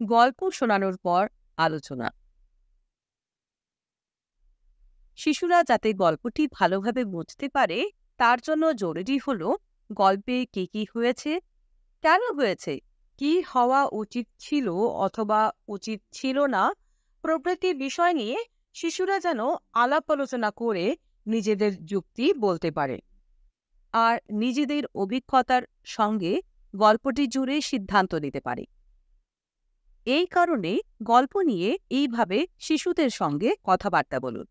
গল্প শোনানোর পর আলোচনা। শিশুরা যাতে গল্পটি ভালোভাবে বুঝতে পারে তার জন্য জরুরি হলো গল্পে কি কি হয়েছে, কেন হয়েছে, কি হওয়া উচিত ছিল অথবা উচিত ছিল না প্রভৃতি বিষয় নিয়ে শিশুরা যেন আলাপ আলোচনা করে নিজেদের যুক্তি বলতে পারে আর নিজেদের অভিজ্ঞতার সঙ্গে গল্পটি জুড়ে সিদ্ধান্ত নিতে পারে। এই কারণে গল্প নিয়ে এইভাবে শিশুদের সঙ্গে কথাবার্তা বলুন।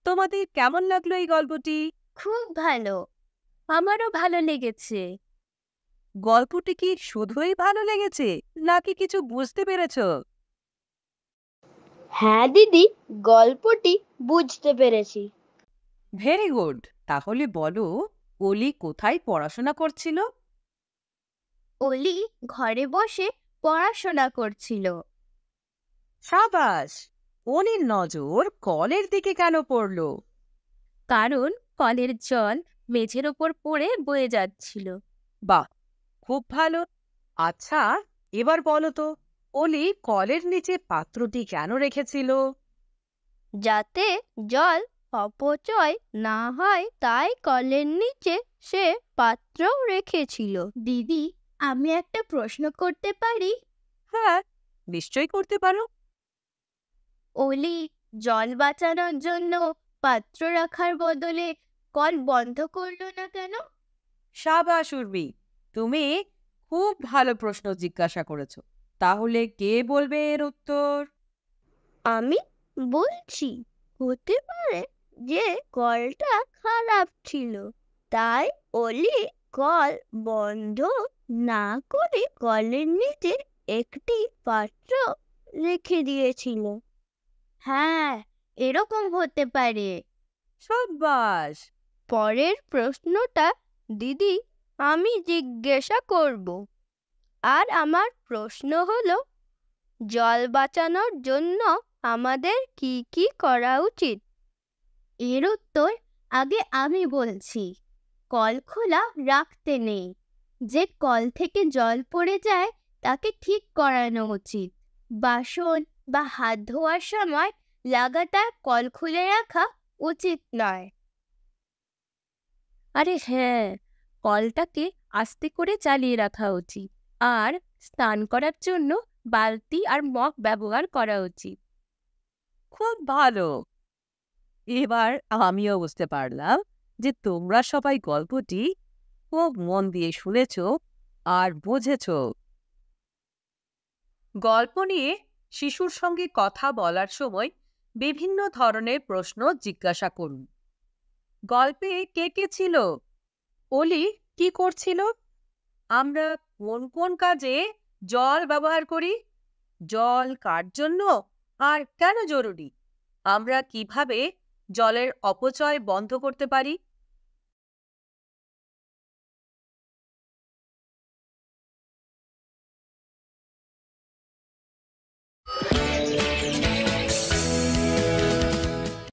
তোমাদের কেমন লাগলো এই গল্পটি? খুব ভালো। আমারও ভালো লেগেছে। গল্পটি কি শুধুই ভালো লেগেছে নাকি কিছু বুঝতে পেরেছো? হ্যাঁ দিদি, গল্পটি বুঝতে পেরেছি। Very good. তাহলে বলো, অলি কোথায় পড়াশোনা করছিল? অলি ঘরে বসে পড়াশোনা করছিল। সাবাস। অলির নজর কলের দিকে কেন পড়ল? কারণ কলের জল মেঝের ওপর পড়ে বয়ে যাচ্ছিল। বাহ, খুব ভালো। আচ্ছা, এবার বলো তো, অলি কলের নিচে পাত্রটি কেন রেখেছিল? যাতে জল অপচয় না হয় তাই কলের নিচে সে পাত্র রেখেছিল। দিদি, আমি একটা প্রশ্ন করতে পারি? হ্যাঁ, নিশ্চয়ই করতে পারো। অলি জল বাঁচানোর জন্য পাত্র রাখার বদলে কল বন্ধ করলো না কেন? সাবাস উর্মি, তুমি খুব ভালো প্রশ্ন জিজ্ঞাসা করেছো। তাহলে কে বলবে এর উত্তর? আমি বলছি, হতে পারে যে কলটা খারাপ ছিল, তাই অলি কল বন্ধ না করে কলের নিচে একটি পাত্র রেখে দিয়েছিল। হ্যাঁ, এরকম হতে পারে। সাবাস। পরের প্রশ্নটা দিদি আমি জিজ্ঞাসা করব। আর আমার প্রশ্ন হলো, জল বাঁচানোর জন্য আমাদের কি কি করা উচিত? এর উত্তর আগে আমি বলছি। কল খোলা রাখতে নেই। যে কল থেকে জল পড়ে যায় তাকে ঠিক করানো উচিত। বাসন বা হাত ধোয়ার সময় লাগাতার কল খুলে রাখা উচিত নয়। আরে হ্যাঁ, কলটাকে আস্তে করে চালিয়ে রাখা উচিত। আর স্নান করার জন্য বালতি আর মগ ব্যবহার করা উচিত। খুব ভালো। এবার আমিও বুঝতে পারলাম যে তোমরা সবাই গল্পটি খুব মন দিয়ে শুনেছো আর বুঝেছো। গল্প নিয়ে শিশুর সঙ্গে কথা বলার সময় বিভিন্ন ধরনের প্রশ্ন জিজ্ঞাসা করুন। গল্পে কে কে ছিল? অলি কি করছিল? আমরা কোন কোন কাজে জল ব্যবহার করি? জল কার জন্য আর কেন জরুরি? আমরা কিভাবে জলের অপচয় বন্ধ করতে পারি?